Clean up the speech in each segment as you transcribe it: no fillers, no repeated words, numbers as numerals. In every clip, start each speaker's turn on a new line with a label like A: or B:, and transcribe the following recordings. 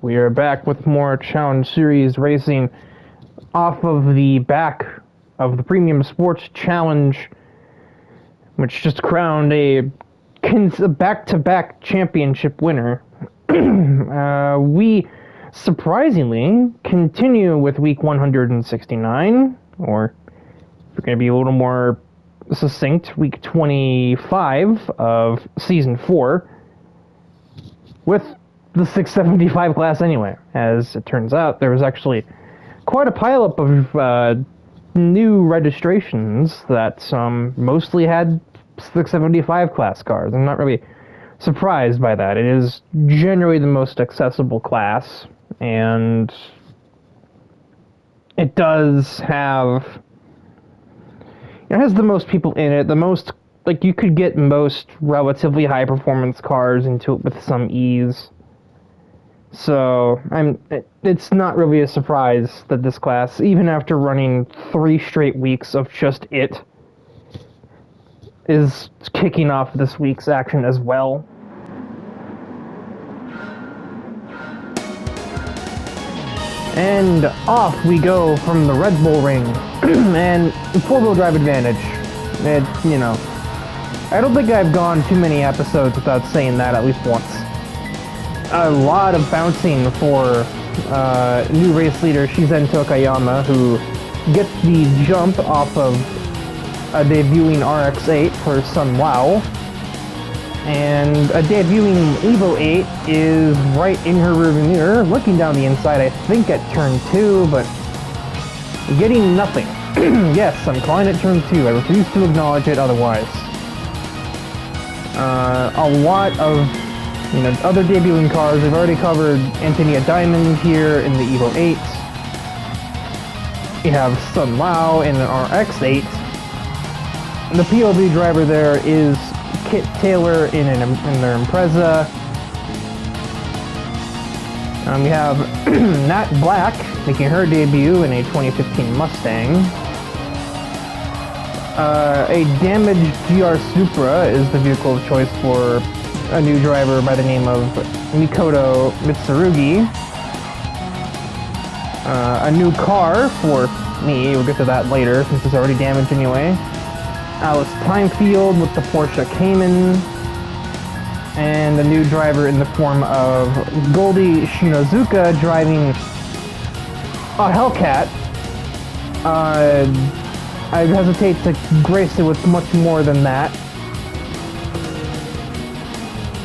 A: We are back with more Challenge Series racing off of the back of the Premium Sports Challenge, which just crowned a back-to-back championship winner. We surprisingly continue with week 169, or if we're going to be a little more succinct, week 25 of season 4, with the 675 class anyway. As it turns out, there was actually quite a pileup of new registrations that mostly had 675 class cars. I'm not really surprised by that. It is generally the most accessible class, and it does have... It has the most people in it, the most... Like, you could get most relatively high-performance cars into it with some ease. So, it's not really a surprise that this class, even after running 3 straight weeks of just it, is kicking off this week's action as well. And off we go from the Red Bull Ring, and 4-wheel drive advantage. I don't think I've gone too many episodes without saying that at least once. A lot of bouncing for new race leader Shizen Tokayama, who gets the jump off of a debuting RX-8 for Sun Wow. And a debuting Evo 8 is right in her rearview mirror, looking down the inside, I think at turn 2, but getting nothing. Yes, I'm calling it turn 2. I refuse to acknowledge it otherwise. A lot of other debuting cars. We've already covered Antonia Diamond here in the Evo 8. We have Sun Lao in an RX-8. And the POV driver there is Kit Taylor in their Impreza. We have Nat Black making her debut in a 2015 Mustang. A damaged GR Supra is the vehicle of choice for a new driver by the name of Mikoto Mitsurugi. A new car for me, we'll get to that later since it's already damaged anyway. Alice Timefield with the Porsche Cayman. And a new driver in the form of Goldie Shinozuka driving a Hellcat. I hesitate to grace it with much more than that.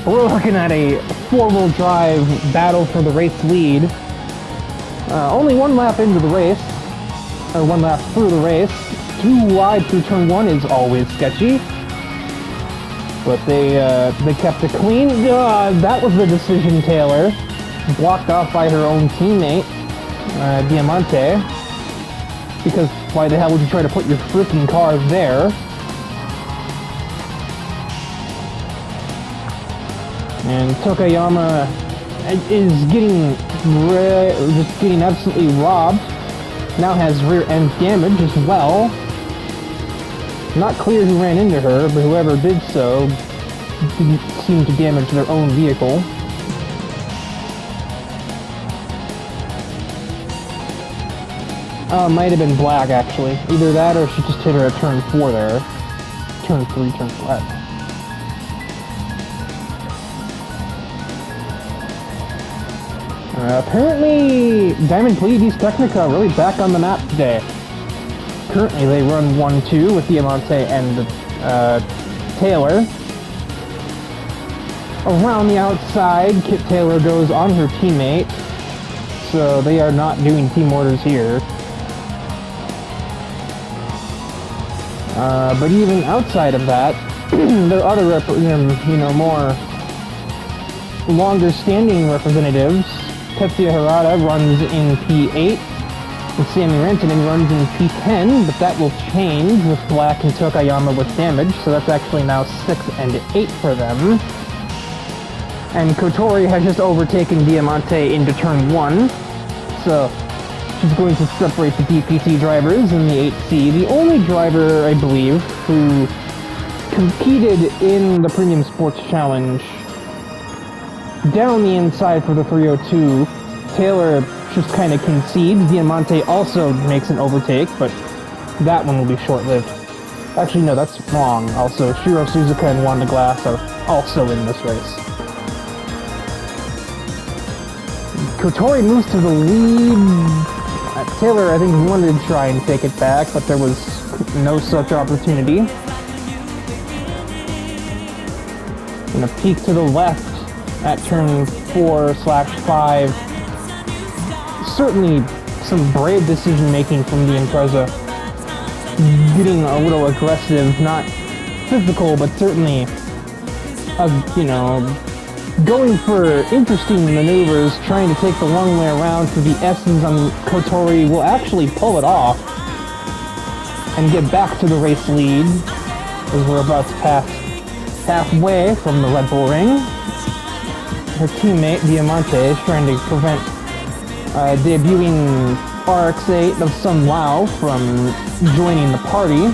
A: We're looking at a 4-wheel drive battle for the race lead. Only one lap into the race, or one lap through the race. Too wide through turn 1 is always sketchy. But they kept it clean. That was the decision, Taylor. Blocked off by her own teammate, Diamante. Because why the hell would you try to put your freaking car there? And Tokayama is getting absolutely robbed. Now has rear end damage as well. Not clear who ran into her, but whoever did so didn't seem to damage their own vehicle. Might have been Black, actually. Either that or she just hit her at turn 4 there. Turn 3, turn 5. Apparently, Diamond Pleiades Technica really back on the map today. Currently, they run 1-2 with Diamante and Taylor. Around the outside, Kit Taylor goes on her teammate, so they are not doing team orders here. But even outside of that, there are other, more longer-standing representatives. Tetsuya Harada runs in P8, and Sammy Rantanen runs in P10, but that will change with Black and Tokayama with damage, so that's actually now 6 and 8 for them. And Kotori has just overtaken Diamante into turn 1, so she's going to separate the DPT drivers in the 8C. The only driver, I believe, who competed in the Premium Sports Challenge down the inside for the 302 Taylor just kind of concedes. Diamante also makes an overtake, but that one will be short-lived. Actually, no, that's wrong. Also, Shiro Suzuka and Wanda Glass are also in this race. Kotori moves to the lead. Taylor, I think, wanted to try and take it back, but there was no such opportunity. And a peek to the left at turn 4/5. Certainly some brave decision-making from the Impreza. Getting a little aggressive, not physical, but certainly, going for interesting maneuvers, trying to take the long way around for the S's on Kotori will actually pull it off and get back to the race lead as we're about to pass halfway from the Red Bull Ring. Her teammate, Diamante, is trying to prevent debuting RX-8 of Sun Lao from joining the party.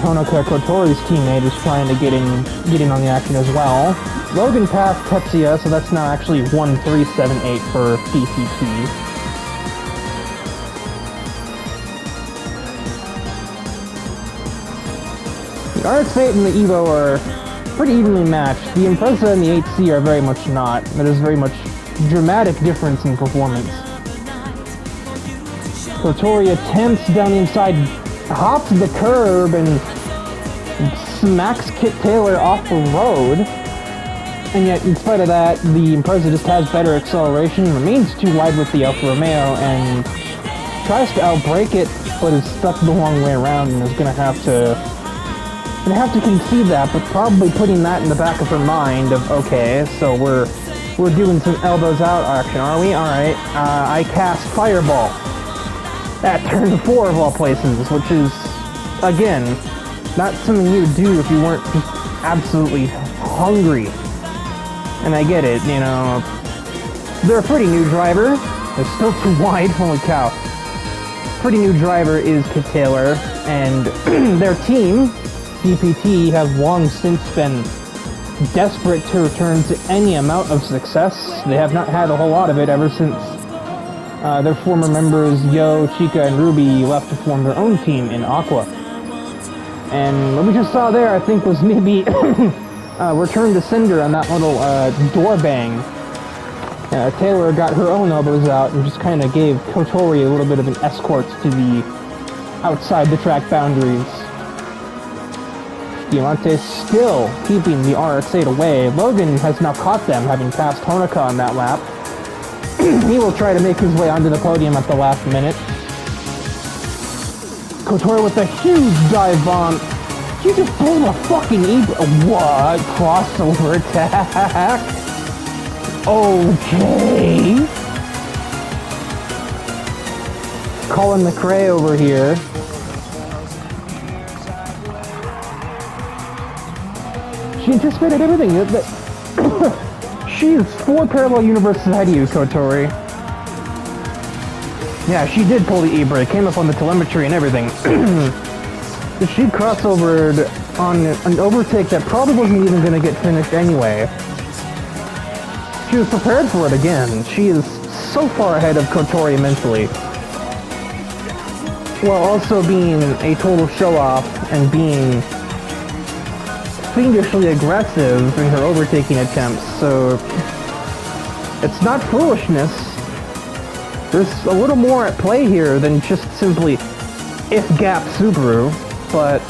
A: Honoka, Kotori's teammate, is trying to get in on the action as well. Logan passed Tetsuya, so that's now actually 1-3-7-8 for PCT. The RX-8 and the Evo are pretty evenly matched. The Impreza and the 8C are very much not. There's very much dramatic difference in performance. Kotori attempts down the inside, hops the curb, and smacks Kit Taylor off the road. And yet, in spite of that, the Impreza just has better acceleration, remains too wide with the Alfa Romeo, and tries to outbrake it, but is stuck the long way around and is going to have to concede that, but probably putting that in the back of her mind of, okay, so we're doing some elbows out action, are we? Alright, I cast Fireball at turn 4 of all places, which is, again, not something you would do if you weren't just absolutely hungry. And I get it, they're a pretty new driver. They're still too wide, holy cow. Pretty new driver is Kit Taylor, and their team, DPT, have long since been desperate to return to any amount of success. They have not had a whole lot of it ever since their former members Yo, Chica, and Ruby left to form their own team in Aqua. And what we just saw there, I think, was maybe Return to Cinder on that little door bang. Taylor got her own elbows out and just kind of gave Kotori a little bit of an escort to the outside the track boundaries. Diamante still keeping the RX-8 away. Logan has now caught them, having passed Honoka on that lap. He will try to make his way onto the podium at the last minute. Kotori with a huge dive bomb. You just pulled a fucking what? Crossover attack? Okay. Colin McRae over here. She anticipated everything. She's 4 parallel universes ahead of you, Kotori. Yeah, she did pull the e-brake, came up on the telemetry and everything. She crossovered on an overtake that probably wasn't even going to get finished anyway. She was prepared for it again. She is so far ahead of Kotori mentally. While also being a total show-off and being fiendishly aggressive in her overtaking attempts, so it's not foolishness. There's a little more at play here than just simply if-gap Subaru, but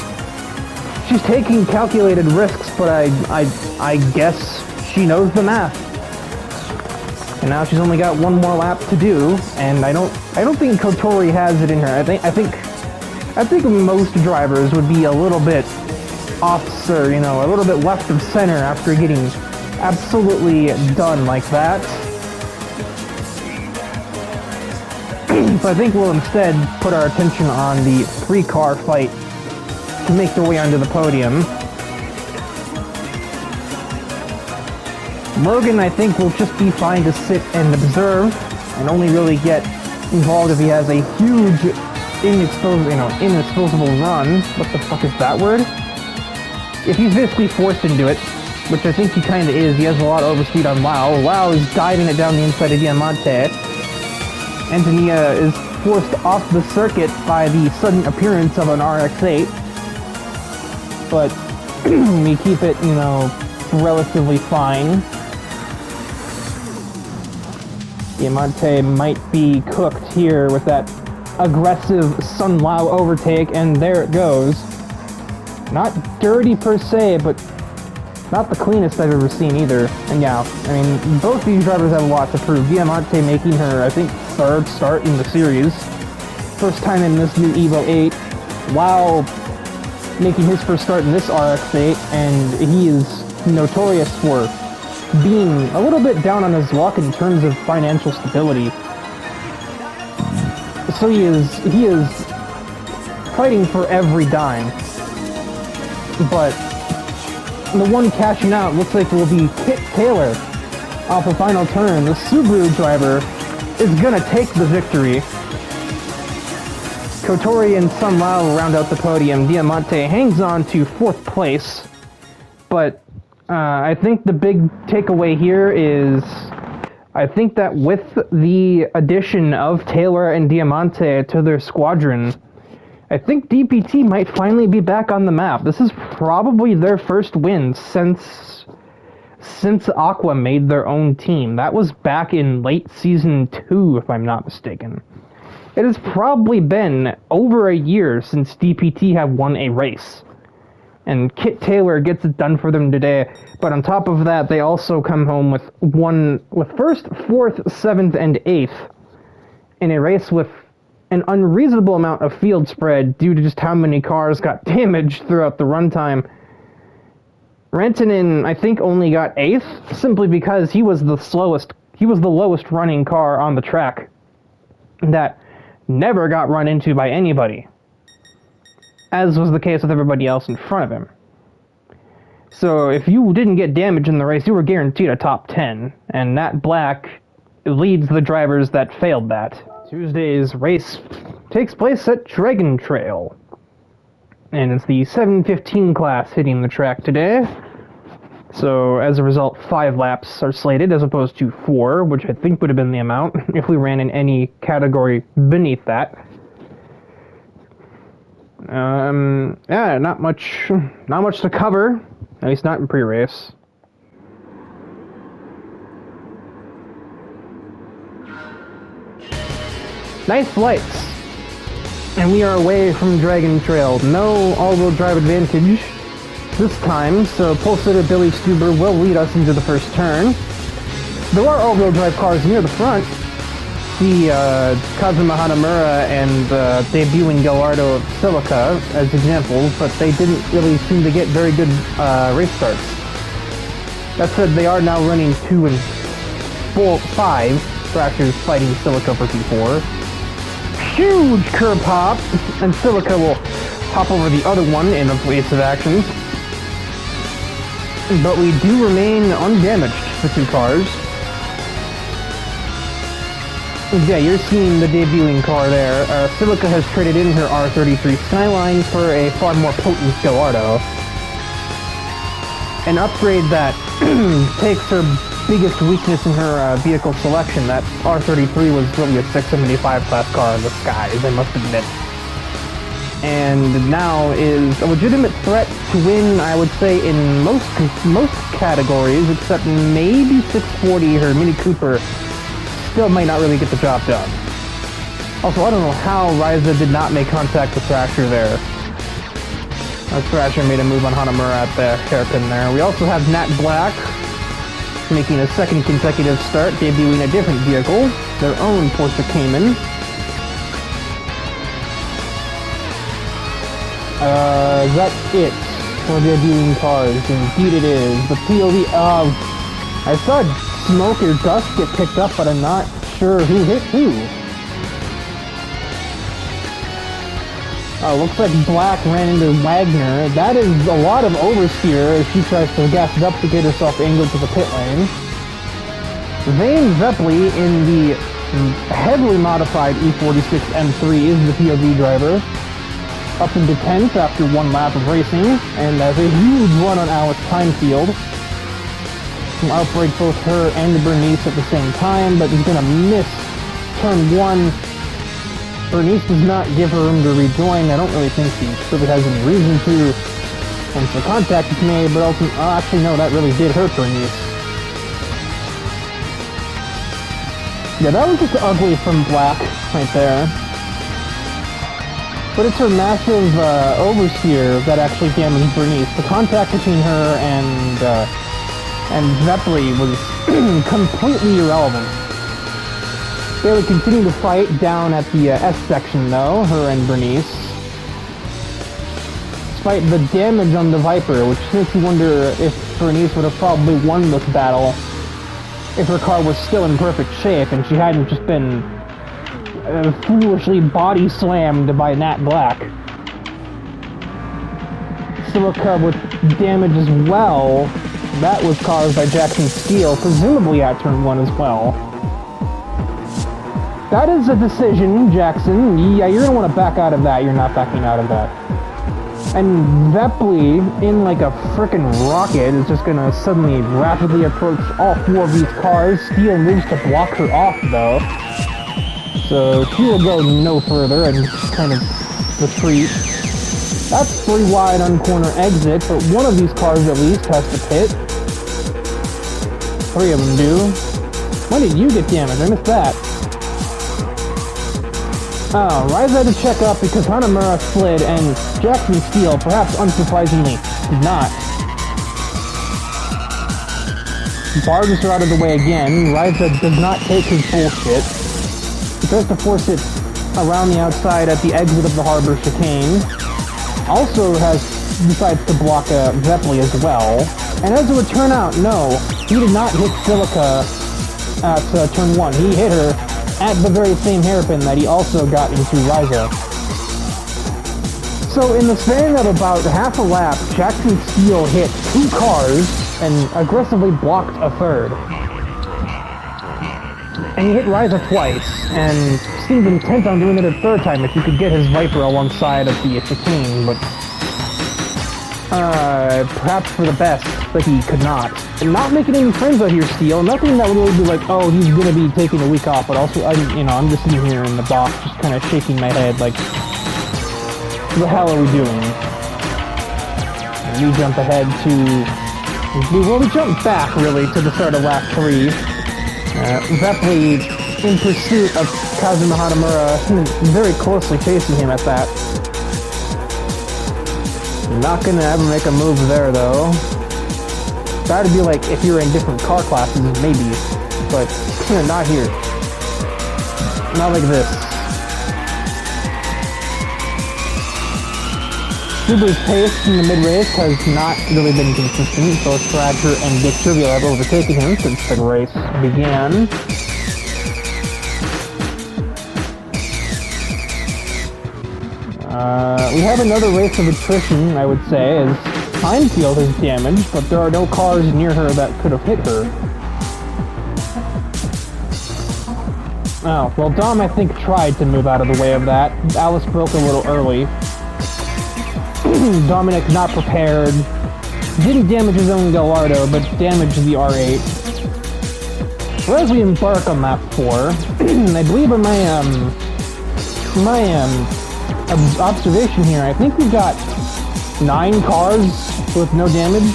A: she's taking calculated risks, but I guess she knows the math. And now she's only got one more lap to do, and I don't think Kotori has it in her. I think most drivers would be a little bit off, a little bit left of center after getting absolutely done like that. So I think we'll instead put our attention on the 3-car fight to make their way onto the podium. Logan, I think, will just be fine to sit and observe and only really get involved if he has a huge inexplicable run. What the fuck is that word? If he's basically forced into it, which I think he kind of is. He has a lot of overspeed on Lau. Lau is diving it down the inside of Diamante. Antonia is forced off the circuit by the sudden appearance of an RX-8. But we keep it, you know, relatively fine. Diamante might be cooked here with that aggressive Sun Lao overtake, and there it goes. Not dirty per se, but not the cleanest I've ever seen either. And yeah, I mean, both these drivers have a lot to prove. Diamante making her, I think, third start in the series. First time in this new Evo 8. Wow, making his first start in this RX-8, and he is notorious for being a little bit down on his luck in terms of financial stability. So he is fighting for every dime. But the one cashing out looks like it will be Kit Taylor off a final turn. The Subaru driver is gonna take the victory. Kotori and Sun Lao round out the podium. Diamante hangs on to 4th place, but I think the big takeaway here is I think that with the addition of Taylor and Diamante to their squadron, I think DPT might finally be back on the map. This is probably their first win since Aqua made their own team. That was back in late Season 2, if I'm not mistaken. It has probably been over a year since DPT have won a race. And Kit Taylor gets it done for them today. But on top of that, they also come home with 1st, 4th, 7th, and 8th in a race with an unreasonable amount of field spread due to just how many cars got damaged throughout the runtime. Rantanen, I think, only got 8th, simply because he was the lowest running car on the track that never got run into by anybody, as was the case with everybody else in front of him. So if you didn't get damaged in the race, you were guaranteed a top 10, and Nat Black leads the drivers that failed that. Tuesday's race takes place at Dragon Trail, and it's the 715 class hitting the track today. So as a result, 5 laps are slated as opposed to 4, which I think would have been the amount if we ran in any category beneath that. Yeah, not much to cover, at least not in pre-race. Nice lights, and we are away from Dragon Trail. No all-wheel drive advantage this time, so Pulsator Billy Stuber will lead us into the first turn. There are all-wheel drive cars near the front. The Kazuma Hanamura and debuting Gallardo of Silica as examples, but they didn't really seem to get very good race starts. That said, they are now running 2 and 5 Thrashers fighting Silica for P4. Huge curb hop, and Silica will hop over the other one in evasive actions. But we do remain undamaged for 2 cars. Yeah, you're seeing the debuting car there. Silica has traded in her R33 Skyline for a far more potent Gallardo. An upgrade that takes her biggest weakness in her vehicle selection. That R33 was really a 675 class car in the skies, I must admit. And now is a legitimate threat to win, I would say, in most categories, except maybe 640. Her Mini Cooper still might not really get the job done. Also, I don't know how Ryza did not make contact with Thrasher there. Thrasher made a move on Hanamura at the hairpin there. We also have Nat Black making a 2nd consecutive start, debuting a different vehicle, their own Porsche Cayman. Is that it for debuting cars? Indeed it is. The POV of... I saw smoke or dust get picked up, but I'm not sure who hit who. Looks like Black ran into Wagner. That is a lot of oversteer as she tries to gas it up to get herself angled to the pit lane. Vane Zeppeli in the heavily modified E46 M3 is the POV driver. Up into 10th after 1 lap of racing, and has a huge run on Alex Timefield. to outbreak both her and Bernice at the same time, but is going to miss turn 1. Bernice does not give her room to rejoin. I don't really think she really has any reason to once the contact is made, but ultimately, actually no, that really did hurt Bernice. Yeah, that was just ugly from Black right there. But it's her massive oversteer that actually damaged Bernice. The contact between her and Zeppeli was completely irrelevant. They would continue to fight down at the S section though, her and Bernice. Despite the damage on the Viper, which makes you wonder if Bernice would have probably won this battle if her car was still in perfect shape and she hadn't just been foolishly body slammed by Nat Black. Silica with damage as well. That was caused by Jackson Steele, presumably at turn 1 as well. That is a decision, Jackson. Yeah, you're gonna want to back out of that. You're not backing out of that. And Zeppeli, in like a frickin' rocket, is just gonna suddenly rapidly approach all 4 of these cars. Steele moves to block her off, though. So she will go no further and just kind of retreat. That's 3 wide on corner exit, but one of these cars at least has to pit. 3 of them do. When did you get damaged? I missed that. Oh, Rise had to check up because Hanamura slid and Jackson Steele, perhaps unsurprisingly, did not. Bars are out of the way again. Ryza does not take his bullshit. He tries to force it around the outside at the exit of the harbor chicane. Also decides to block Zeppeli as well. And as it would turn out, no, he did not hit Silica at turn 1. He hit her at the very same hairpin that he also got into Ryza. So in the span of about half a lap, Jackson Steele hit 2 cars and aggressively blocked a 3rd. And he hit Ryza twice, and seemed intent on doing it a 3rd time if he could get his Viper alongside of the chicane, but perhaps for the best, but he could not. And not making any friends out here, Steele. Nothing that would really be like, oh, he's gonna be taking a week off, but also, I'm just sitting here in the box, just kind of shaking my head, like, what the hell are we doing? And we jump ahead we jump back, really, to the start of lap 3. Zeppeli in pursuit of Kazuma Hanamura, very closely chasing him at that. Not gonna ever make a move there, though. That would be like if you're in different car classes, maybe, but not here. Not like this. Subaru's pace in the mid-race has not really been consistent. Both Thrasher and Dick Trivial have overtaken him since the race began. We have another race of attrition, I would say, as Timefield is damaged, but there are no cars near her that could have hit her. Oh, well, Dom, I think, tried to move out of the way of that. Alice broke a little early. Dominic not prepared. Didn't damage his own Gallardo, but damaged the R8. So as we embark on lap 4, I believe in my observation here, I think we've got 9 cars with no damage.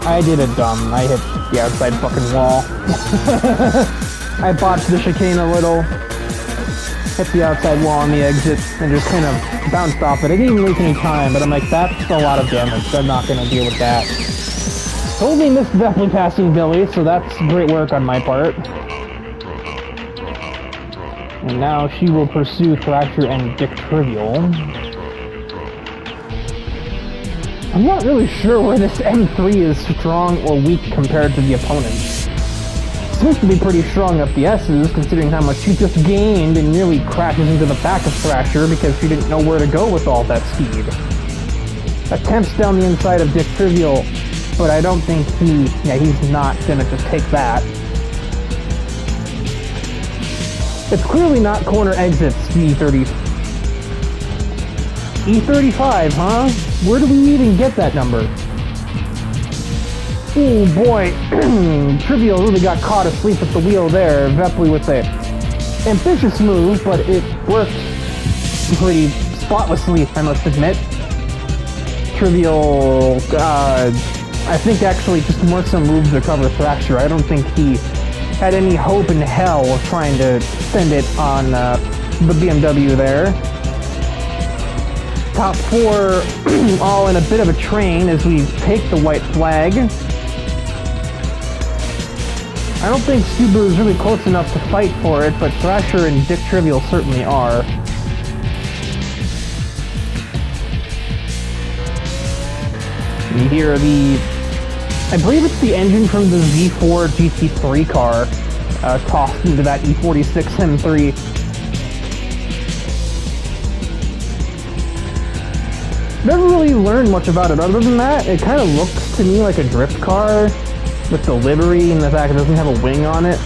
A: I did it dumb. I hit the outside fucking wall. I botched the chicane a little. Hit the outside wall on the exit and just kind of bounced off it. I didn't even waste any time, but I'm like, that's a lot of damage. I'm not going to deal with that. Totally missed definitely passing Billy, so that's great work on my part. And now she will pursue Thrasher and Dick Trivial. I'm not really sure where this M3 is strong or weak compared to the opponents. It seems to be pretty strong up the S's, considering how much she just gained and nearly crashes into the back of Thrasher because she didn't know where to go with all that speed. Attempts down the inside of Dick Trivial, but I don't think he's not gonna just take that. It's clearly not corner exits, E30. E35, huh? Where do we even get that number? Oh boy, Trivial really got caught asleep at the wheel there. Vepley with a ambitious move, but it worked pretty spotlessly, I must admit. Trivial, I think actually just more some moves to cover Thrasher. I don't think he had any hope in hell of trying to send it on the BMW there. Top four all in a bit of a train as we take the white flag. I don't think Subaru's really close enough to fight for it, but Thrasher and Dick Trivial certainly are. You hear I believe it's the engine from the Z4 GT3 car tossed into that E46 M3. Never really learned much about it other than that. It kind of looks to me like a drift car with the livery and the fact it doesn't have a wing on it.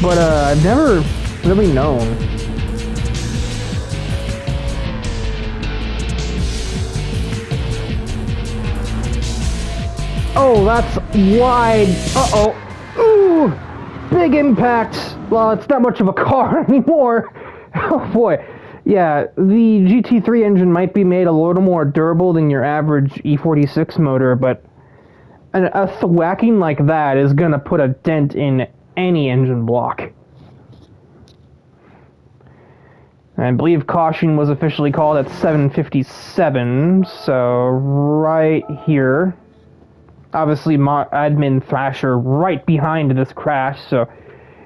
A: But I've never really known. Oh, that's wide. Uh-oh. Ooh! Big impact. Well, it's not much of a car anymore. Oh, boy. Yeah, the GT3 engine might be made a little more durable than your average E46 motor, but a thwacking like that is going to put a dent in any engine block. I believe caution was officially called at 7:57, so right here. Obviously, admin Thrasher right behind this crash, so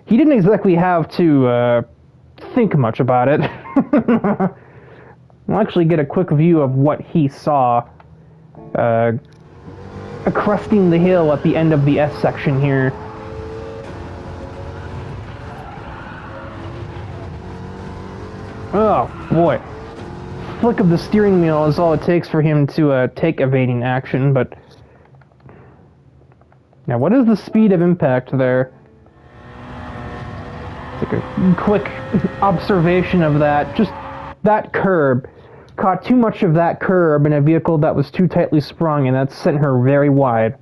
A: he didn't exactly have to think much about it. We'll actually get a quick view of what he saw cresting the hill at the end of the S section here. Oh, boy. Flick of the steering wheel is all it takes for him to take evading action, but... Now, what is the speed of impact there? Take a quick observation of that. Just that curb. Caught too much of that curb in a vehicle that was too tightly sprung, and that sent her very wide.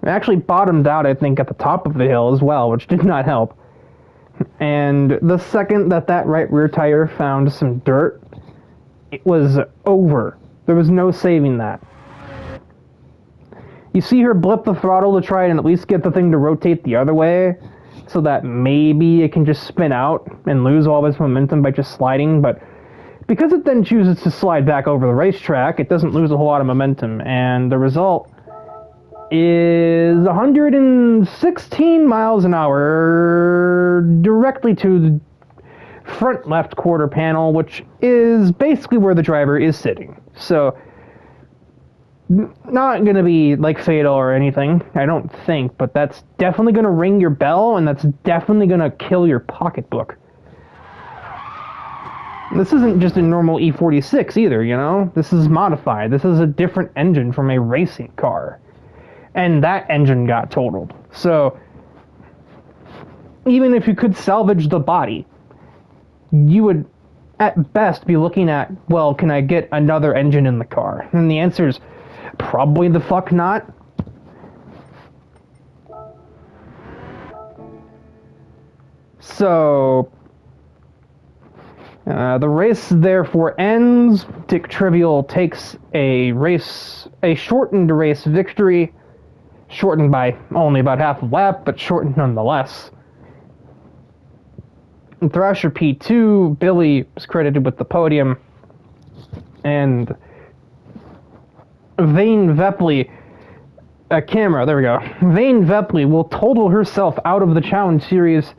A: It actually bottomed out, I think, at the top of the hill as well, which did not help. And the second that right rear tire found some dirt, it was over. There was no saving that. You see her blip the throttle to try and at least get the thing to rotate the other way, so that maybe it can just spin out and lose all of its momentum by just sliding, but because it then chooses to slide back over the racetrack, it doesn't lose a whole lot of momentum, and the result is 116 miles an hour directly to the front left quarter panel, which is basically where the driver is sitting. So, not going to be, like, fatal or anything, I don't think, but that's definitely going to ring your bell, and that's definitely going to kill your pocketbook. This isn't just a normal E46 either, you know? This is modified. This is a different engine from a racing car. And that engine got totaled. So, even if you could salvage the body, you would, at best, be looking at, well, can I get another engine in the car? And the answer is probably the fuck not. So, the race therefore ends. Dick Trivial takes a shortened race victory. Shortened by only about half a lap, but shortened nonetheless. And Thrasher P2, Billy was credited with the podium. And Vane Vepley, there we go. Vane Vepley will total herself out of the Challenge Series.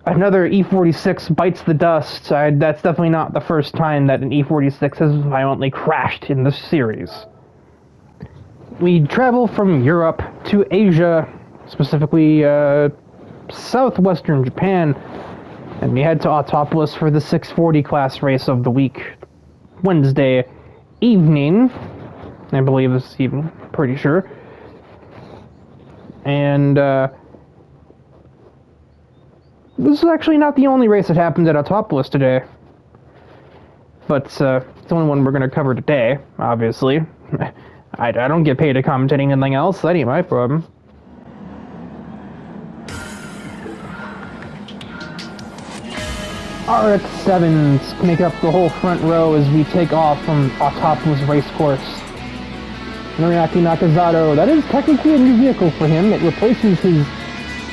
A: Another E46 bites the dust. That's definitely not the first time that an E46 has violently crashed in this series. We travel from Europe to Asia, specifically southwestern Japan, and we head to Autopolis for the 640 class race of the week. Wednesday evening, I believe this evening, pretty sure. And this is actually not the only race that happened at Autopolis today. But it's the only one we're going to cover today, obviously. I don't get paid to commentate anything else. That ain't my problem. RX-7s make up the whole front row as we take off from Autopolis Racecourse. Noriaki Nakazato, that is technically a new vehicle for him. It replaces his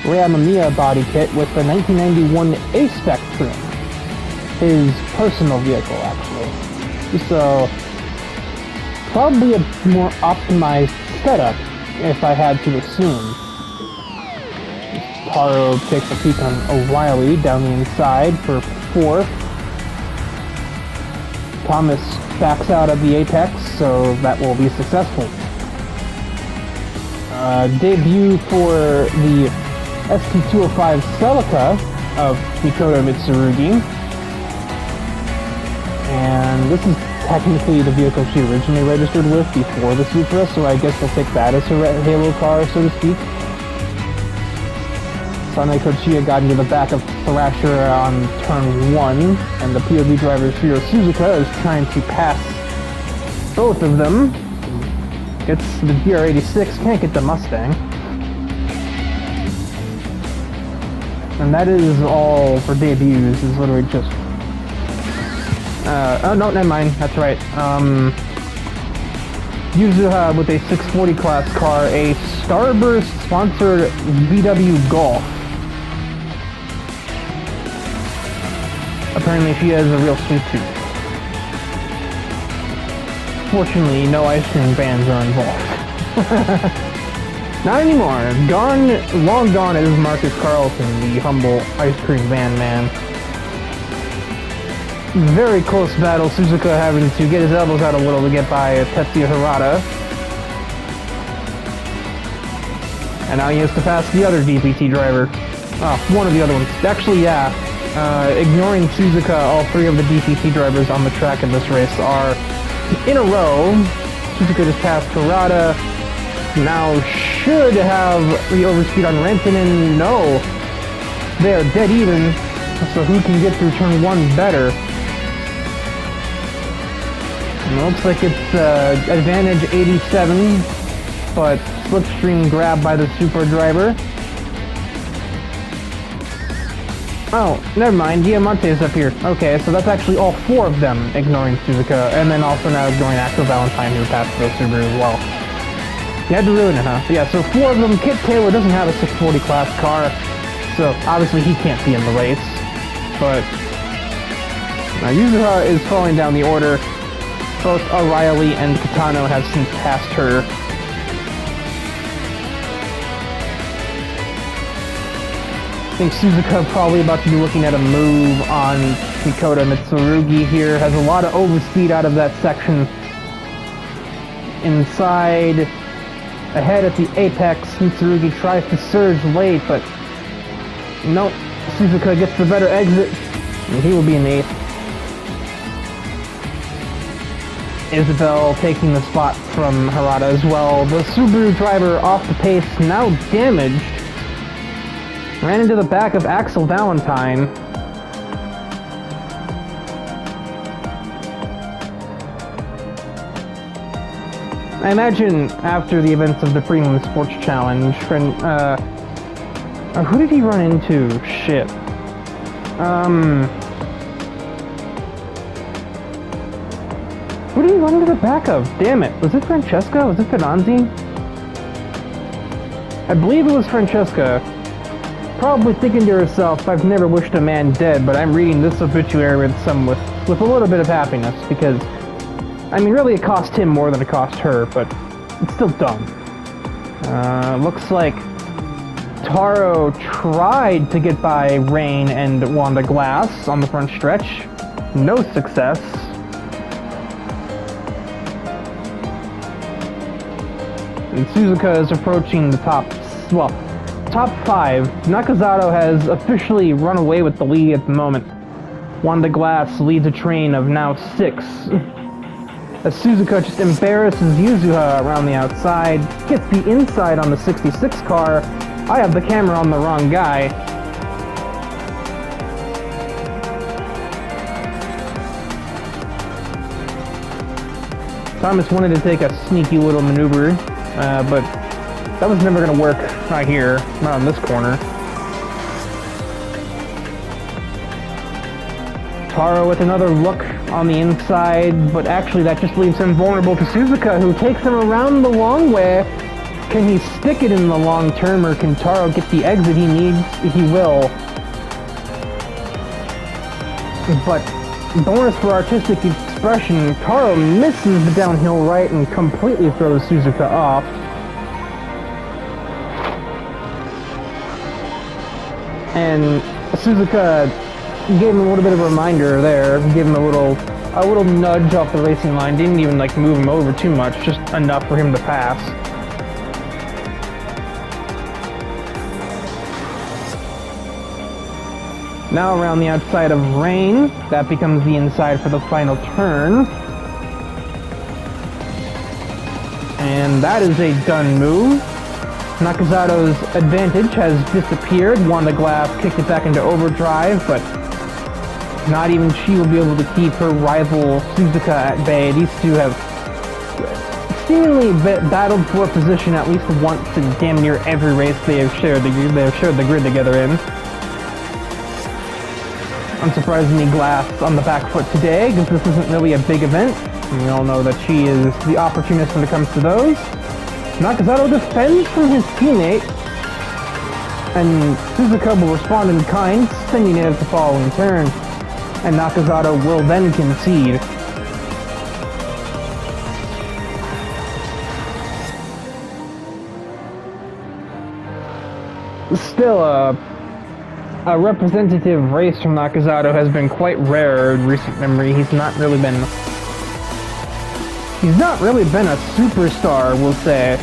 A: Rei Mamiya body kit with the 1991 A-Spec trim. His personal vehicle, actually. So, probably a more optimized setup, if I had to assume. Taro takes a peek on O'Reilly down the inside for 4th. Thomas backs out of the apex, so that will be successful. Debut for the ST205 Celica of Mikoto Mitsurugi. And this is technically the vehicle she originally registered with before the Supra, so I guess we'll take that as her Halo car, so to speak. Sane Kochiya got into the back of Thrasher on turn 1, and the POV driver Shiro Suzuka is trying to pass both of them. Gets the DR86, can't get the Mustang. And that is all for debuts, is literally just... oh no, never mind, that's right. Yuzuha with a 640 class car, a Starburst sponsored VW Golf. Apparently she has a real sweet tooth. Fortunately, no ice cream vans are involved. Not anymore. Gone, long gone is Marcus Carlson, the humble ice cream van man. Very close battle, Suzuka having to get his elbows out a little to get by Tetsuya Harada. And now he has to pass the other DPT driver. Oh, one of the other ones. Actually, yeah. Ignoring Suzuka, all 3 of the DPT drivers on the track in this race are in a row. Suzuka just passed Harada. Now should have the overspeed on Rantanen. No. They are dead even. So who can get through turn 1 better? And it looks like it's advantage 87, but slipstream grab by the Super driver. Oh, never mind, Diamante is up here. Okay, so that's actually all 4 of them ignoring Suzuka, and then also now ignoring Axel Valentine, who passed the Subaru as well. You had to ruin it, huh? Yeah, so 4 of them. Kit Taylor doesn't have a 640 class car, so obviously he can't be in the race. But now Yuzuha is falling down the order. Both O'Reilly and Kitano have since passed her. I think Suzuka probably about to be looking at a move on Mikoto Mitsurugi here. Has a lot of overspeed out of that section. Inside, ahead at the apex, Mitsurugi tries to surge late, but nope. Suzuka gets the better exit, and he will be in the 8th. Isabel taking the spot from Harada as well. The Subaru driver off the pace, now damaged. Ran into the back of Axel Valentine. I imagine after the events of the Premium Sports Challenge, who did he run into? Shit. Who did he run into the back of? Damn it. Was it Francesca? Was it Fernanzi? I believe it was Francesca. Probably thinking to herself, I've never wished a man dead, but I'm reading this obituary with a little bit of happiness, because, I mean, really it cost him more than it cost her, but it's still dumb. Looks like Taro tried to get by Rain and Wanda Glass on the front stretch. No success. And Suzuka is approaching the top 5. Nakazato has officially run away with the lead at the moment. Wanda Glass leads a train of now 6. As Suzuka just embarrasses Yuzuha around the outside, gets the inside on the 66 car. I have the camera on the wrong guy. Thomas wanted to take a sneaky little maneuver, but that was never going to work. Not here, not on this corner. Taro with another look on the inside, but actually that just leaves him vulnerable to Suzuka, who takes him around the long way. Can he stick it in the long term, or can Taro get the exit he needs? He will. But bonus for artistic expression, Taro misses the downhill right and completely throws Suzuka off. And Suzuka gave him a little bit of a reminder there, gave him a little nudge off the racing line, didn't even like move him over too much, just enough for him to pass. Now around the outside of Rain, that becomes the inside for the final turn. And that is a done move. Nakazato's advantage has disappeared. Wanda Glass kicked it back into overdrive, but not even she will be able to keep her rival Suzuka at bay. These two have seemingly battled for a position at least once in damn near every race they have shared the grid together in. Unsurprisingly, Glass on the back foot today, because this isn't really a big event. We all know that she is the opportunist when it comes to those. Nakazato defends from his teammate, and Suzuka will respond in kind, sending it at the following turn, and Nakazato will then concede. Still, a representative race from Nakazato has been quite rare in recent memory. He's not really been a superstar, we'll say.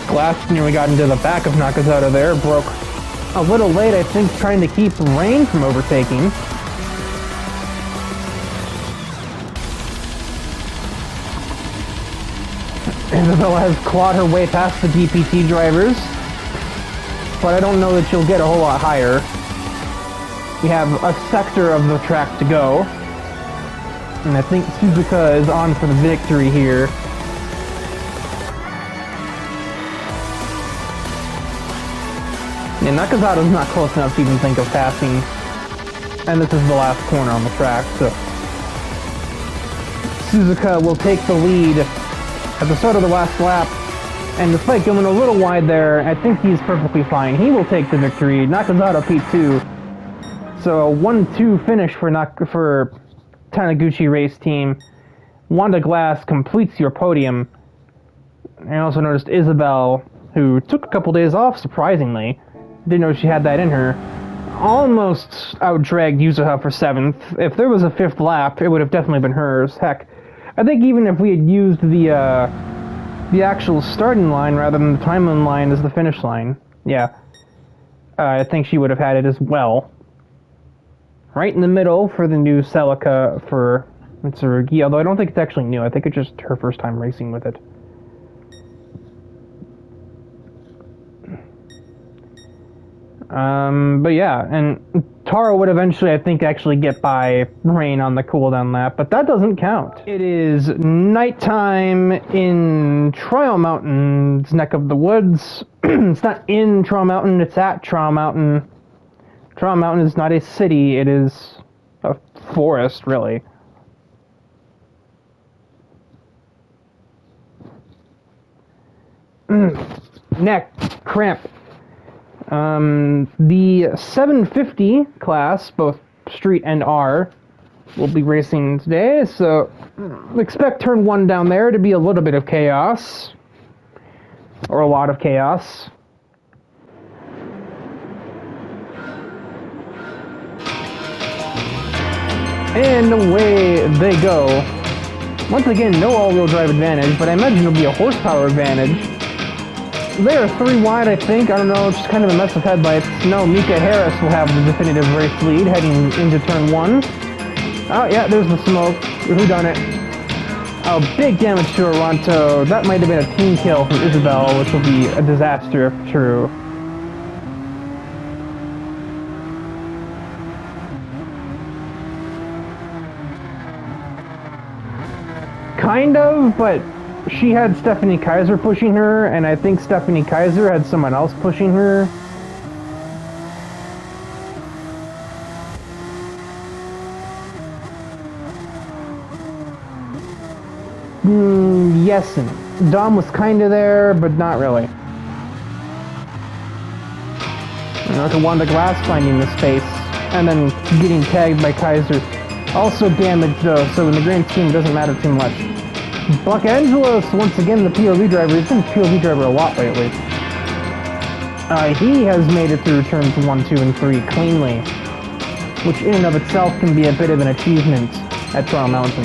A: Glass nearly got into the back of Nakazato there, broke a little late, I think, trying to keep Rain from overtaking. Isabella has clawed her way past the DPT drivers, but I don't know that she'll get a whole lot higher. We have a sector of the track to go, and I think Suzuka is on for the victory here. And Nakazato's not close enough to even think of passing, and this is the last corner on the track, so Suzuka will take the lead at the start of the last lap, and despite going a little wide there, I think he's perfectly fine. He will take the victory. Nakazato P2. So a 1-2 finish for Taniguchi race team. Wanda Glass completes your podium. I also noticed Isabel, who took a couple days off, surprisingly. Didn't know she had that in her. Almost out-dragged Yuzuha for 7th. If there was a 5th lap, it would have definitely been hers. Heck, I think even if we had used the actual starting line rather than the timeline line as the finish line, yeah, I think she would have had it as well. Right in the middle for the new Celica for Mitsurugi, although I don't think it's actually new. I think it's just her first time racing with it. But yeah, and Taro would eventually, I think, actually get by Rain on the cooldown lap, but that doesn't count. It is nighttime in Trial Mountain's neck of the woods. It's not in Trial Mountain, it's at Trial Mountain. Trial Mountain is not a city, it is a forest, really. Neck cramp. The 750 class, both Street and R, will be racing today, so expect turn 1 down there to be a little bit of chaos. Or a lot of chaos. And away they go. Once again, no all-wheel drive advantage, but I imagine it'll be a horsepower advantage. They are 3 wide, I think. I don't know, it's just kind of a mess of headlights. No, Mika Harris will have the definitive race lead heading into turn 1. Oh, yeah, there's the smoke. Who done it? Oh, big damage to Oronto. That might have been a team kill from Isabel, which will be a disaster if true. Kind of, but she had Stephanie Kaiser pushing her, and I think Stephanie Kaiser had someone else pushing her. Yes, and Dom was kind of there, but not really. Look at Wanda Glass finding the space, and then getting tagged by Kaiser. Also damaged though, so in the grand scheme it doesn't matter too much. Buck Angelos, once again the POV driver, he's been a POV driver a lot lately. He has made it through turns 1, 2, and 3 cleanly, which in and of itself can be a bit of an achievement at Trial Mountain.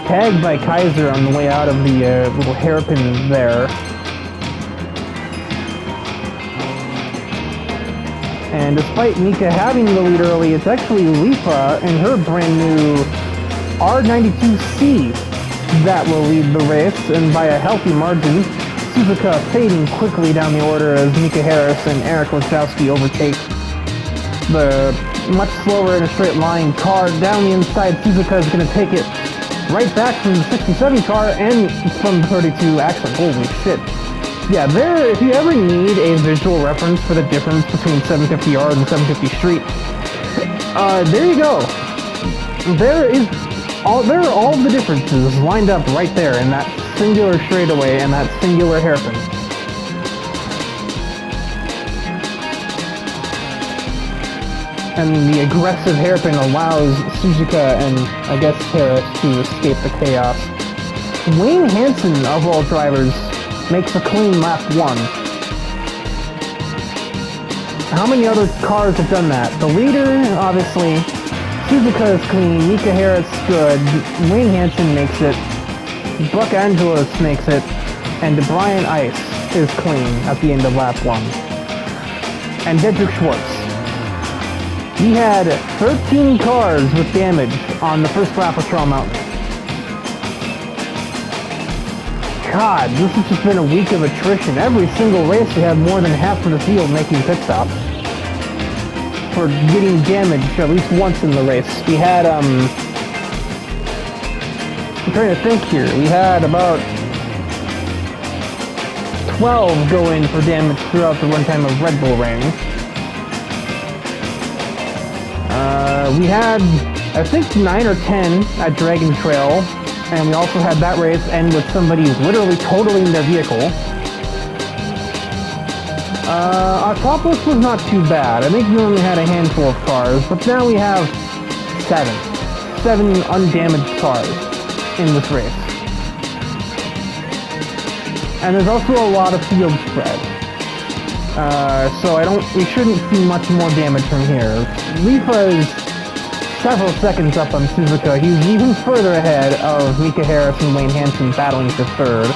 A: Tagged by Kaiser on the way out of the little hairpin there. And despite Mika having the lead early, it's actually Leafa and her brand new R92C that will lead the race, and by a healthy margin. Suzuka fading quickly down the order as Mika Harris and Eric Wachowski overtake the much slower in a straight line car down the inside. Suzuka is going to take it right back from the 67 car and from the 32. Actually, holy shit. Yeah, if you ever need a visual reference for the difference between 750 yard and 750 street, there you go. There are all the differences lined up right there in that singular straightaway and that singular hairpin. And the aggressive hairpin allows Suzuka and, I guess, Harris to escape the chaos. Wayne Hansen, of all drivers, makes a clean lap 1. How many other cars have done that? The leader, obviously. Suzuka is clean. Mika Harris good. Wayne Hansen makes it. Buck Angelos makes it. And Brian Ice is clean at the end of lap 1. And Dedrick Schwartz. He had 13 cars with damage on the first lap of Trial Mountain. God, this has just been a week of attrition. Every single race we had more than half of the field making pit stops for getting damaged at least once in the race. We had, I'm trying to think here. We had about 12 go in for damage throughout the runtime of Red Bull Ring. We had, I think, 9 or 10 at Dragon Trail. And we also had that race end with somebody literally totaling their vehicle. Octopolis was not too bad. I think we only had a handful of cars, but now we have 7 undamaged cars in this race. And there's also a lot of field spread. So we shouldn't see much more damage from here. Leafa is several seconds up on Suzuka. He's even further ahead of Mika Harris and Wayne Hansen battling for third.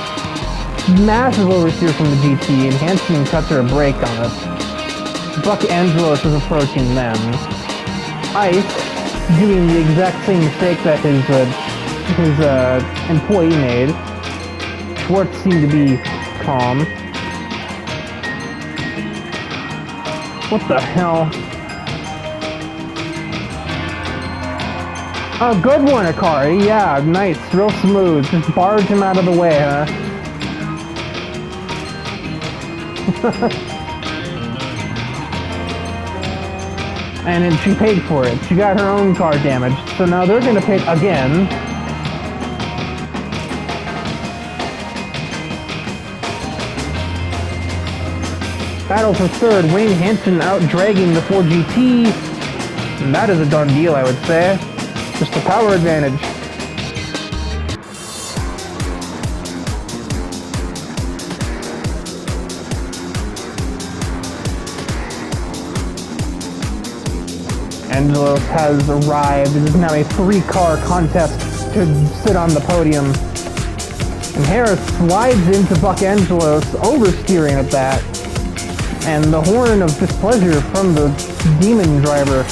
A: Massive oversteer from the GT, and Hansen cuts her a break on it. Buck Angelos is approaching them. Ice doing the exact same mistake that his employee made. Schwartz seemed to be calm. What the hell? Oh, good one, Akari. Yeah, nice. Real smooth. Just barge him out of the way, huh? And then she paid for it. She got her own car damaged. So now they're going to pay again. Battle for third. Wayne Hansen out dragging the 4GT. And that is a done deal, I would say. Just a power advantage. Angelos has arrived. It is now a 3-car contest to sit on the podium. And Harris slides into Buck Angelos, oversteering at that. And the horn of displeasure from the demon driver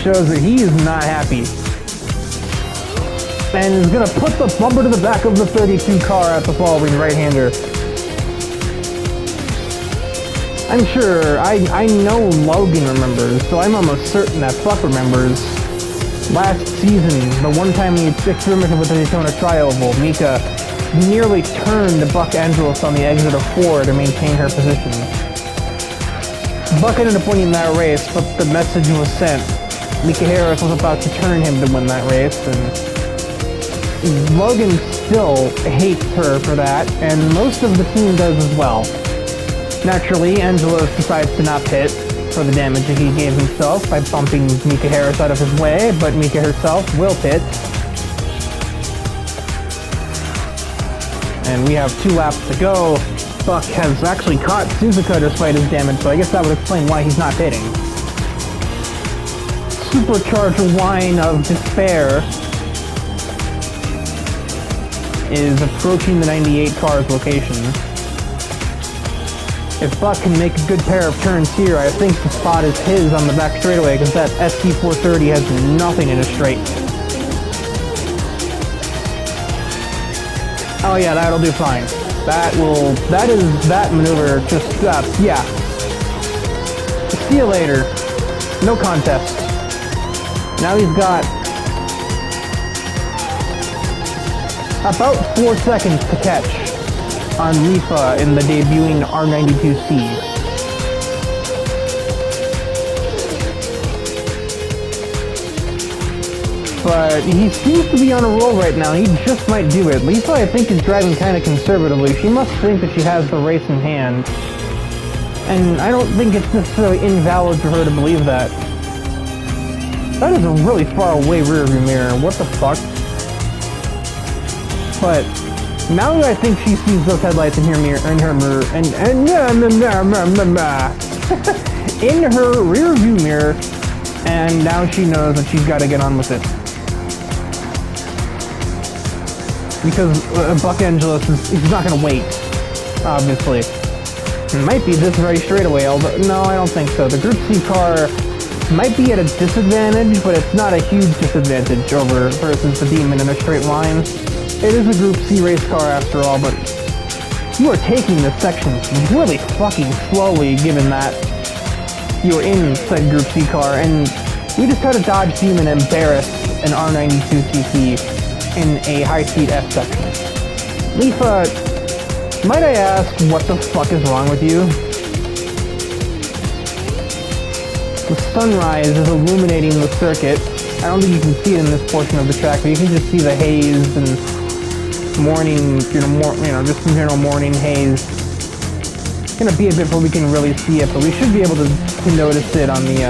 A: shows that he is not happy. and is going to put the bumper to the back of the 32 car at the following right-hander. I'm sure, I know Logan remembers, so I'm almost certain that Buck remembers. Last season, the one time he experimented with the Daytona Tri-Oval, Mika nearly turned Buck Angelos on the exit of 4 to maintain her position. Buck ended up winning that race, but the message was sent. Mika Harris was about to turn him to win that race, and Logan still hates her for that, and most of the team does as well. Naturally, Angelos decides to not pit for the damage that he gave himself by bumping Mika Harris out of his way, but Mika herself will pit. And we have 2 laps to go. Buck has actually caught Suzuka despite his damage, so I guess that would explain why he's not pitting. Supercharged whine of despair is approaching the 98 car's location. If Buck can make a good pair of turns here, I think the spot is his on the back straightaway, because that ST430 has nothing in a straight. Oh yeah, that'll do fine. That maneuver just, yeah. See you later. No contest. Now he's got about 4 seconds to catch on Lifa in the debuting R92C. But he seems to be on a roll right now. He just might do it. Lifa, I think, is driving kind of conservatively. She must think that she has the race in hand. And I don't think it's necessarily invalid for her to believe that. That is a really far away rearview mirror. What the fuck? But now that I think she sees those headlights in her mirror, in her rear view mirror, and now she knows that she's got to get on with it. Because Buck Angelos he's not going to wait, obviously. It might be this very straightaway, although no, I don't think so. The Group C car might be at a disadvantage, but it's not a huge disadvantage over versus the Demon in a straight line. It is a Group C race car after all, but you are taking the sections really fucking slowly given that you're in said Group C car, and we just had a Dodge Demon embarrass an R92CC in a high-speed F section. Lifa, might I ask what the fuck is wrong with you? The sunrise is illuminating the circuit. I don't think you can see it in this portion of the track, but you can just see the haze and morning, just some general morning haze. It's gonna be a bit before we can really see it, but we should be able to notice it on the,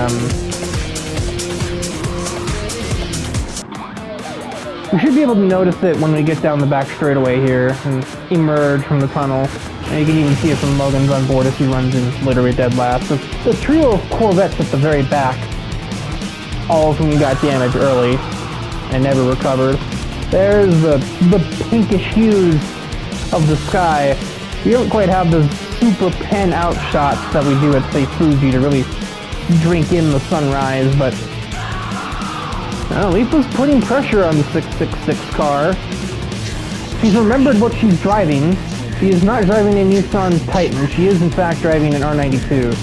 A: we should be able to notice it when we get down the back straightaway here and emerge from the tunnel. And you can even see it from Logan's on board as he runs in literally dead last. The trio of Corvettes at the very back, all of whom got damaged early and never recovered. There's the pinkish hues of the sky. We don't quite have the super pen out shots that we do at, say, Fuji to really drink in the sunrise, but Lifa's putting pressure on the 666 car. She's remembered what she's driving. She is not driving a Nissan Titan. She is, in fact, driving an R92.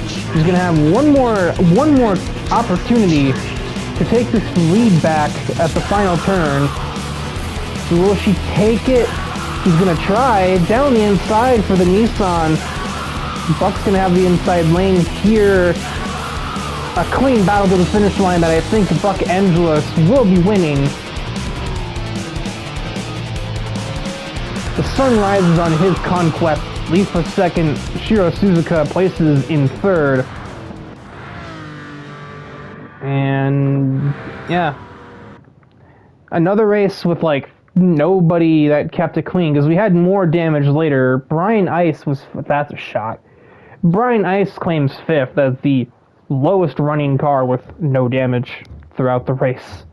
A: She's going to have one more opportunity to take this lead back at the final turn. Will she take it? She's going to try down the inside for the Nissan. Buck's going to have the inside lane here. A clean battle to the finish line that I think Buck Angelos will be winning. The sun rises on his conquest. Lifa second, Shiro Suzuka places in third. And yeah, another race with like nobody that kept it clean, because we had more damage later. Brian Ice that's a shot. Brian Ice claims fifth as the lowest running car with no damage throughout the race.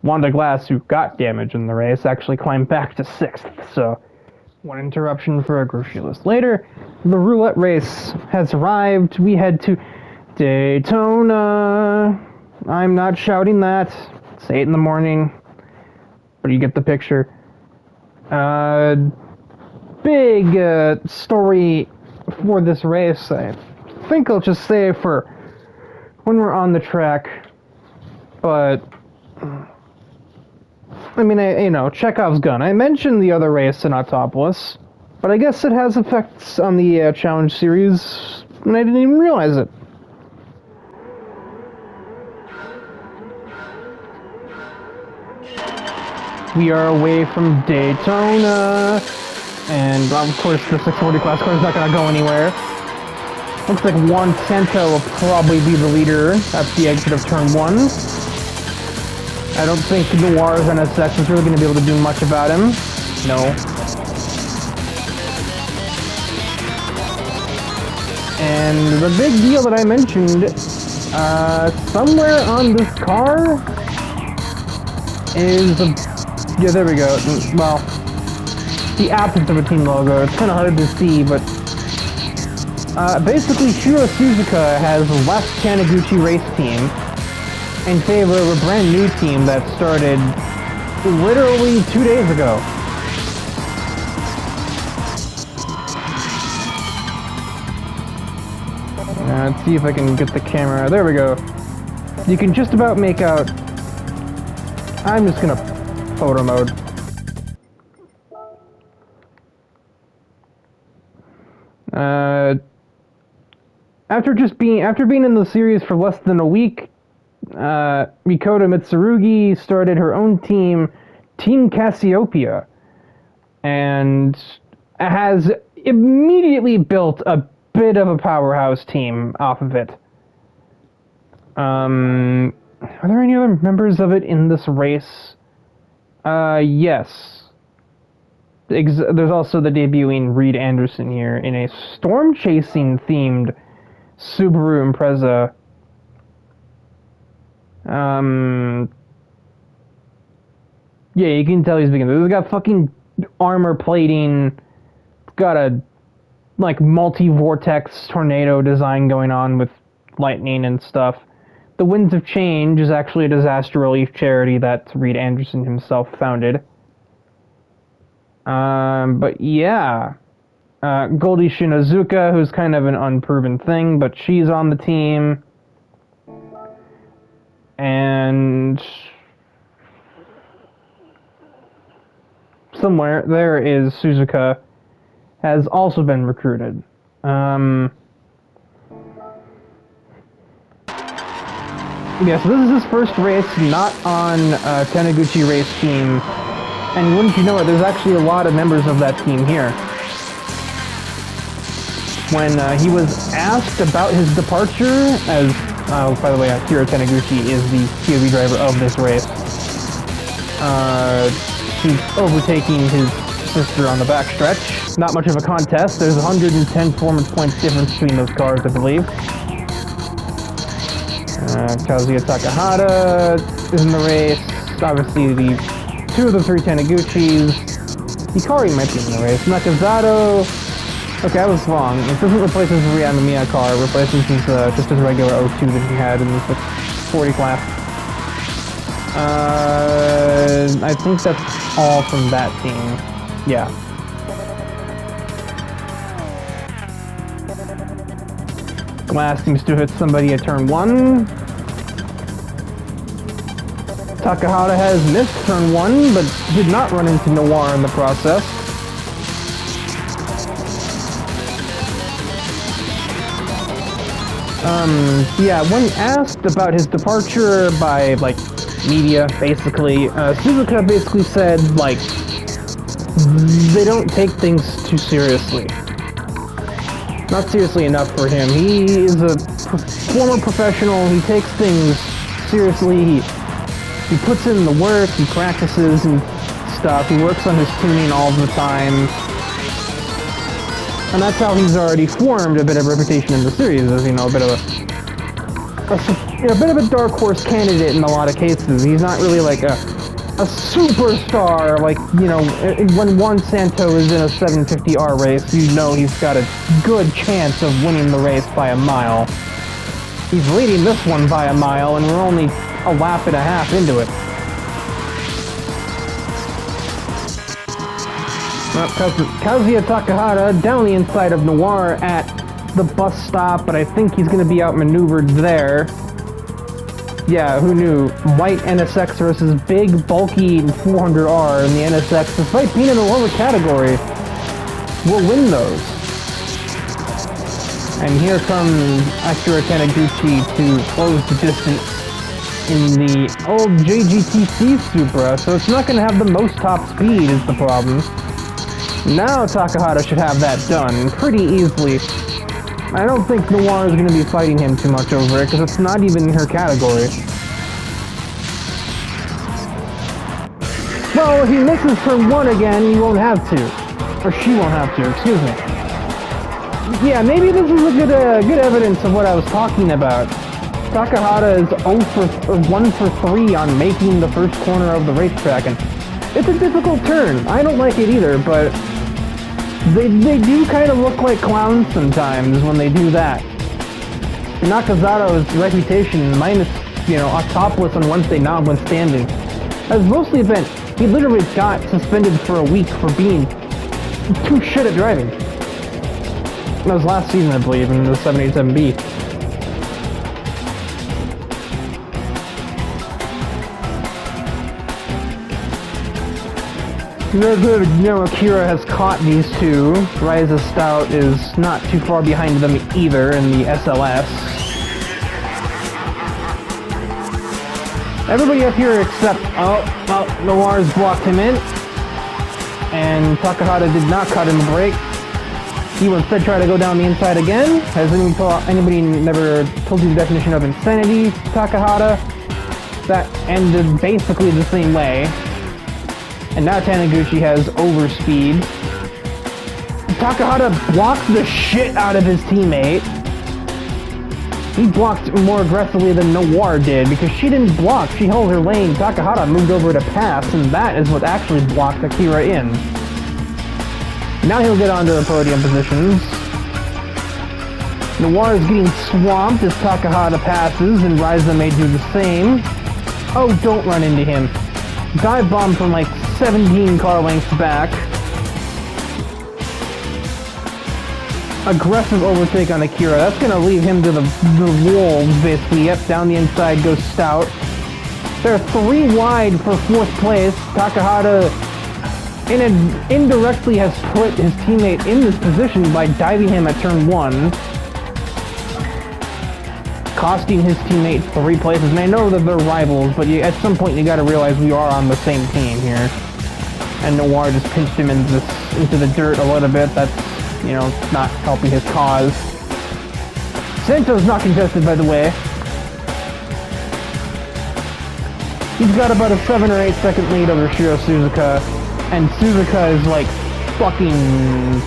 A: Wanda Glass, who got damage in the race, actually climbed back to sixth, so one interruption for a grocery list. Later, the roulette race has arrived. We head to Daytona. I'm not shouting that. say it in the morning, but you get the picture. Big story for this race. I think I'll just say for when we're on the track, but I mean, Chekhov's gun. I mentioned the other race in Autopolis, but I guess it has effects on the Challenge Series, and I didn't even realize it. We are away from Daytona, and of course the 640 class car is not going to go anywhere. Looks like Juan Santo will probably be the leader at the exit of turn 1. I don't think Noir's NSX is really going to be able to do much about him. No. And the big deal that I mentioned, somewhere on this car is yeah, there we go. Well, the absence of a team logo. It's kind of hard to see, but basically Shiro Suzuka has left Taniguchi Race Team in favor of a brand new team that started literally 2 days ago. Let's see if I can get the camera. There we go. You can just about make out. I'm just gonna photo mode. After being in the series for less than a week, Mikoto Mitsurugi started her own team, Team Cassiopeia, and has immediately built a bit of a powerhouse team off of it. Are there any other members of it in this race? Yes. There's also the debuting Reed Anderson here in a storm chasing themed Subaru Impreza. Yeah, you can tell he's beginning. He's got fucking armor plating. Got a like multi-vortex tornado design going on with lightning and stuff. The Winds of Change is actually a disaster relief charity that Reed Anderson himself founded. But yeah, Goldie Shinozuka, who's kind of an unproven thing, but she's on the team. And somewhere there is Suzuka, has also been recruited. Yeah, so this is his first race, not on Taniguchi Race Team. And wouldn't you know it, there's actually a lot of members of that team here. When he was asked about his departure, as, by the way, Akira Taniguchi is the POV driver of this race. He's overtaking his sister on the backstretch. Not much of a contest. There's 110 performance points difference between those cars, I believe. Kazuya Takahata is in the race. Obviously, the two of the three Taniguchis. Hikari might be in the race. Nakazato. Okay, I was wrong. It doesn't replace his Ryamamiya car. It replaces his, just his regular O2 that he had in the 640 class. I think that's all from that team. Yeah. Glass seems to hit somebody at turn 1. Takahata has missed turn 1, but did not run into Noir in the process. Yeah, when asked about his departure by, like, media, basically, Suzuka basically said, like, they don't take things too seriously. Not seriously enough for him. He is a former professional. He takes things seriously. He puts in the work. He practices and stuff. He works on his tuning all the time. And that's how he's already formed a bit of reputation in the series, as, you know, a bit of a dark horse candidate in a lot of cases. He's not really like a superstar, like, you know, when Juan Santo is in a 750R race, you know he's got a good chance of winning the race by a mile. He's leading this one by a mile, and we're only a lap and a half into it. Well, Kazuya Takahata down the inside of Noir at the bus stop, but I think he's going to be outmaneuvered there. Yeah, who knew? White NSX versus big, bulky 400R, and the NSX, despite being in a lower category, will win those. And here comes Akira Taniguchi to close the distance in the old JGTC Supra, so it's not going to have the most top speed is the problem. Now Takahata should have that done pretty easily. I don't think Noir is going to be fighting him too much over it, because it's not even in her category. Well, if he misses turn 1 again, he won't have to. Or she won't have to, excuse me. Yeah, maybe this is a good evidence of what I was talking about. Takahata is 1 for 3 on making the first corner of the racetrack, and it's a difficult turn. I don't like it either, but they do kind of look like clowns sometimes when they do that. Nakazawa's reputation, minus, topless on Wednesday notwithstanding, has mostly been, he literally got suspended for a week for being too shit at driving. That was last season, I believe, in the 787B. Akira has caught these two. Ryza Stout is not too far behind them either in the SLS. Everybody up here except, Noir's blocked him in. And Takahata did not cut him a break. He will instead try to go down the inside again. Has anybody never told you the definition of insanity, Takahata? That ended basically the same way. And now Taniguchi has overspeed. Takahata blocked the shit out of his teammate. He blocked more aggressively than Noir did, because she didn't block, she held her lane. Takahata moved over to pass, and that is what actually blocked Akira in. Now he'll get onto the podium positions. Noir is getting swamped as Takahata passes, and Ryza may do the same. Oh, don't run into him. Dive bomb from like 17 car lengths back. Aggressive overtake on Akira. That's going to leave him to the wolves, basically. Yep, down the inside goes Stout. They're 3 wide for 4th place. Takahata indirectly has put his teammate in this position by diving him at turn 1. Costing his teammate 3 places. And I know that they're rivals, but at some point you gotta realize we are on the same team here. And Noir just pinched him into the dirt a little bit. That's, not helping his cause. Sento's not contested, by the way. He's got about a 7 or 8 second lead over Shiro Suzuka. And Suzuka is like fucking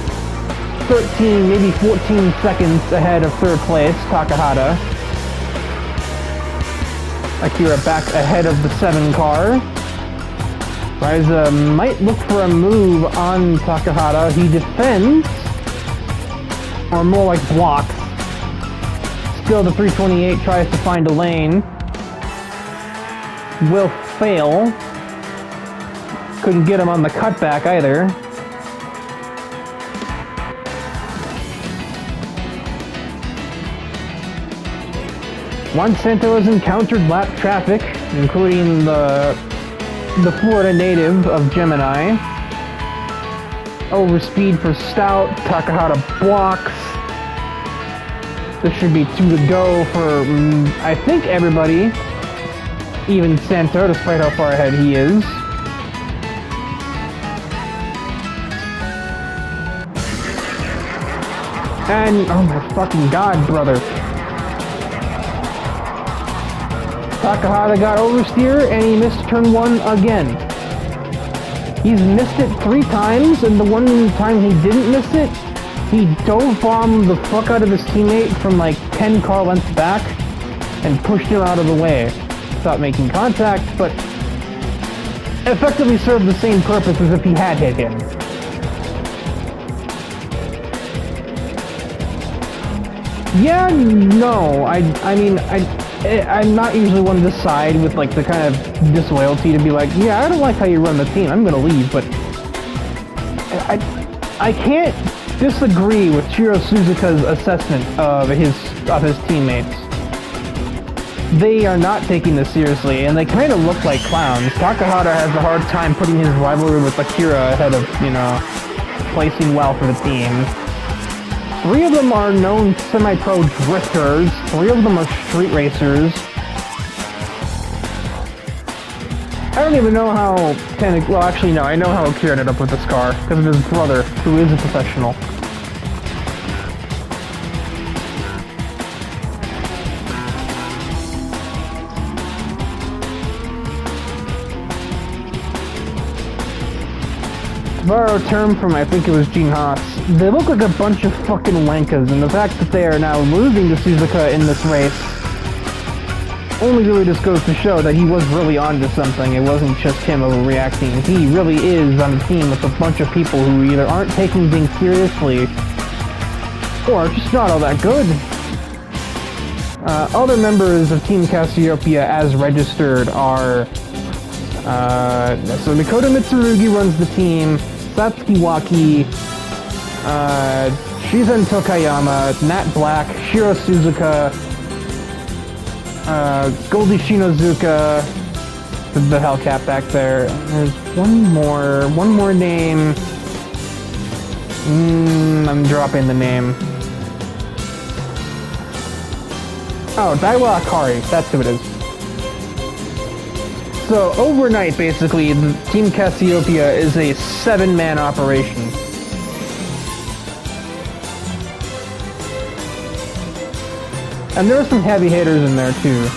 A: 13, maybe 14 seconds ahead of 3rd place, Takahata. Akira back ahead of the 7 car. Ryza might look for a move on Takahata. He defends, or more like blocks. Still the 328 tries to find a lane. Will fail. Couldn't get him on the cutback either. Juan Sento has encountered lap traffic, including the Florida native of Gemini. Overspeed for Stout. Takahata blocks. This should be 2 to go for, I think, everybody. Even Sento, despite how far ahead he is. And, oh my fucking god, brother. Takahata got oversteer, and he missed turn 1 again. He's missed it 3 times, and the one time he didn't miss it, he dove bombed the fuck out of his teammate from like 10 car lengths back, and pushed him out of the way without making contact, but effectively served the same purpose as if he had hit him. Yeah, no, I'm not usually one to side with like the kind of disloyalty to be like, yeah, I don't like how you run the team, I'm gonna leave, but I can't disagree with Shiro Suzuka's assessment of his teammates. They are not taking this seriously, and they kind of look like clowns. Takahata has a hard time putting his rivalry with Akira ahead of, placing well for the team. 3 of them are known semi-pro drifters. 3 of them are street racers. I don't even know how well, actually, no, I know how Akira ended up with this car, because of his brother, who is a professional. To borrow a term from, I think it was Gene Haas, they look like a bunch of fucking wankas, and the fact that they are now losing to Suzuka in this race only really just goes to show that he was really onto something. It wasn't just him overreacting. He really is on a team with a bunch of people who either aren't taking things seriously or just not all that good. Other members of Team Cassiopeia as registered are so Mikoto Mitsurugi runs the team, Satsuki Waki, Shizen Tokayama, Nat Black, Shiro Suzuka, Goldie Shinozuka, the Hellcat back there. There's one more name. I'm dropping the name. Oh, Daiwa Akari, that's who it is. So, overnight, basically, the Team Cassiopeia is a 7-man operation. And there are some heavy hitters in there, too.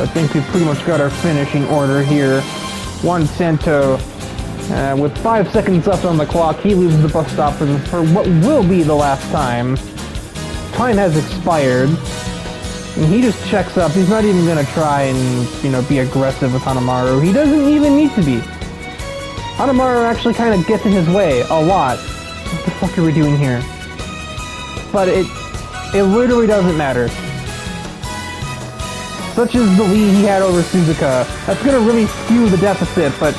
A: I think we've pretty much got our finishing order here. Juan Santo, with 5 seconds left on the clock, he leaves the bus stop for what will be the last time. Time has expired. And he just checks up. He's not even going to try and, be aggressive with Hanamaru. He doesn't even need to be. Hanamaru actually kind of gets in his way a lot. What the fuck are we doing here? But it literally doesn't matter. Such as the lead he had over Suzuka. That's going to really skew the deficit, but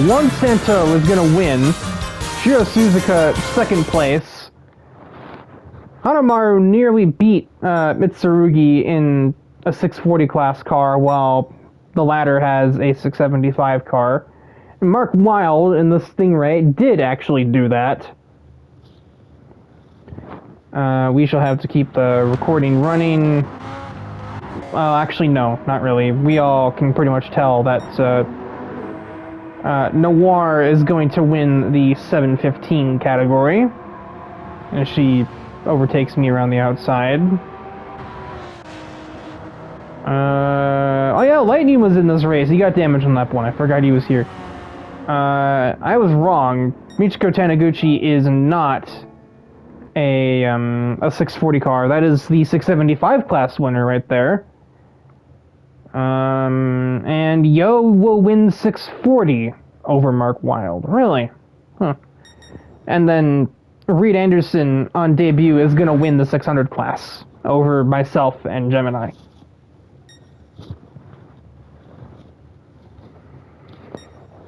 A: Juan Santo is going to win. Shiro Suzuka, 2nd place. Hanamaru nearly beat Mitsurugi in a 640 class car, while the latter has a 675 car. And Mark Wilde in the Stingray did actually do that. We shall have to keep the recording running. Well, actually, no, not really. We all can pretty much tell that Noir is going to win the 715 category. And she overtakes me around the outside. Oh yeah, Lightning was in this race. He got damage on that one. I forgot he was here. I was wrong. Michiko Taniguchi is not a 640 car. That is the 675 class winner right there. And Yo will win 640 over Mark Wilde. Really? Huh. And then Reed Anderson on debut is going to win the 600 class over myself and Gemini.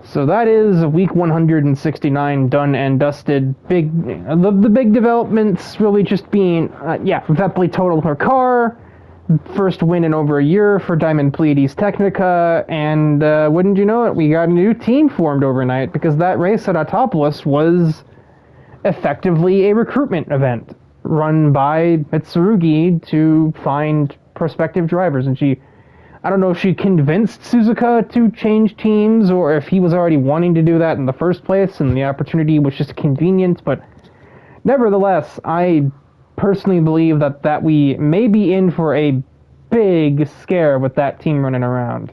A: So that is week 169 done and dusted. The big developments really just being, Vepley totaled her car, first win in over a year for Diamond Pleiades Technica, and wouldn't you know it, we got a new team formed overnight because that race at Autopolis was effectively a recruitment event run by Mitsurugi to find prospective drivers, and I don't know if she convinced Suzuka to change teams or if he was already wanting to do that in the first place and the opportunity was just convenient, but nevertheless, I personally believe that we may be in for a big scare with that team running around.